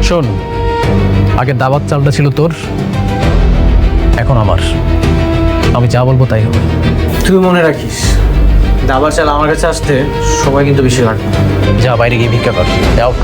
শোন, আগে দাবাত চালটা ছিল তোর, এখন আমার। আমি যা বলবো তাই হবে। তুই মনে রাখিস, দাবার চাল আমার কাছে আসতে সময় কিন্তু বেশি লাগবে না। যা বাইরে গিয়ে ভিক্ষা কর। আউট।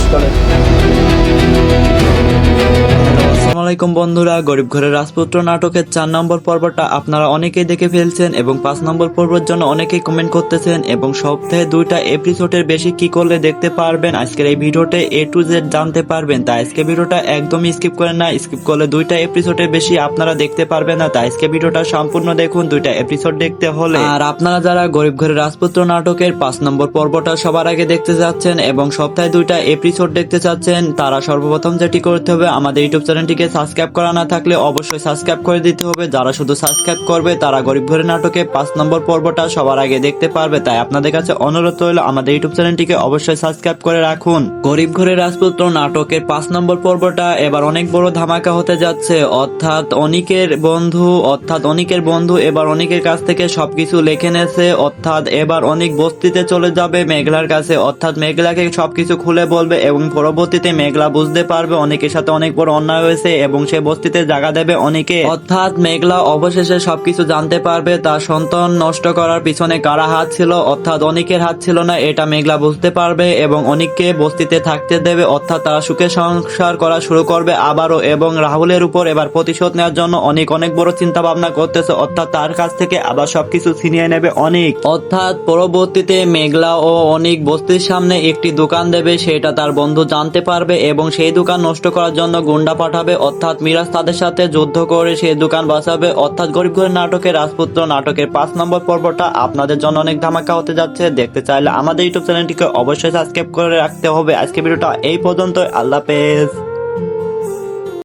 আসসালামু আলাইকুম বন্ধুরা, গরিব ঘরের রাজপুত্র নাটকের 4 নম্বর পর্বটা আপনারা অনেকেই দেখে ফেলছেন এবং 5 নম্বর পর্বের জন্য অনেকেই কমেন্ট করতেছেন এবং সপ্তাহে 2টা এপিসোডের বেশি কি করলে দেখতে পারবেন আজকের এই ভিডিওতে A to Z জানতে পারবেন। তাই আজকে ভিডিওটা একদমই স্কিপ করেন না, স্কিপ করলে 2টা এপিসোডের বেশি আপনারা দেখতে পারবেন না। তাই আজকে ভিডিওটা সম্পূর্ণ দেখুন 2টা এপিসোড দেখতে হলে। আর আপনারা যারা গরিব ঘরের রাজপুত্র নাটকের 5 নম্বর পর্বটা সবার আগে দেখতে যাচ্ছেন এবং সপ্তাহে 2টা এপিসোড দেখতে চাচ্ছেন, তারা সর্বপ্রথম যেটি করতে হবে, আমাদের ইউটিউব চ্যানেলটিকে সাবস্ক্রাইব করা না থাকলে অবশ্যই সাবস্ক্রাইব করে দিতে হবে। যারা শুধু সাবস্ক্রাইব করবে তারা গরিব ঘরের নাটকে 5 নম্বর পর্বটা সবার আগে দেখতে পারবে। তাই আপনাদের কাছে অনুরোধ রইল আমাদের ইউটিউব চ্যানেলটিকে অবশ্যই সাবস্ক্রাইব করে রাখুন। গরিব ঘরের রাজপুত্র নাটকের 5 নম্বর পর্বটা এবার অনেক বড় ধামাকা হতে যাচ্ছে। অর্থাৎ অনিকের বন্ধু এবার অনিকের কাছ থেকে সবকিছু লিখে নেছে। অর্থাৎ এবার অনেক বস্তিতে চলে যাবে মেঘলার কাছে। অর্থাৎ মেঘলাকে সবকিছু খুলে বলবে এবং পরবর্তীতে মেঘলা বুঝতে পারবে অনেকের সাথে অনেক বড় অন্যায় হয়েছে এবং সে বস্তিতে জায়গা দেবে অনেকে। অর্থাৎ মেঘলা অবশেষে সবকিছু জানতে পারবে তার সন্তান নষ্ট করার পিছনে কারা হাত ছিল। অর্থাৎ অনেকের হাত ছিল না, এটা মেঘলা বুঝতে পারবে এবং অনেককে বস্তিতে থাকতে দেবে। অর্থাৎ তারা সুখে সংসার করা শুরু করবে আবারও। এবং রাহুলের উপর এবার প্রতিশোধ নেওয়ার জন্য অনেক বড় চিন্তা ভাবনা করতেছে। অর্থাৎ তার কাছ থেকে আবার সবকিছু ছিনিয়ে নেবে অনেক। অর্থাৎ পরবর্তীতে মেঘলা ও অনেক বস্তির সামনে একটি দোকান দেবে, সেটা তার বন্ধু জানতে পারবে এবং সেই দোকান নষ্ট করার জন্য গুন্ডা পাঠাবে। অর্থাৎ মিরাজ তাদের সাথে যুদ্ধ করে সেই দোকান বাঁচাবে। অর্থাৎ গরিব ঘরের নাটকের রাজপুত্র নাটকের 5 নম্বর পর্বটা আপনাদের জন্য অনেক ধামাকা হতে যাচ্ছে। দেখতে চাইলে আমাদের ইউটিউব চ্যানেলটিকে অবশ্যই সাবস্ক্রাইব করে রাখতে হবে। আজকে ভিডিওটা এই পর্যন্ত, আল্লাহ হাফেজ।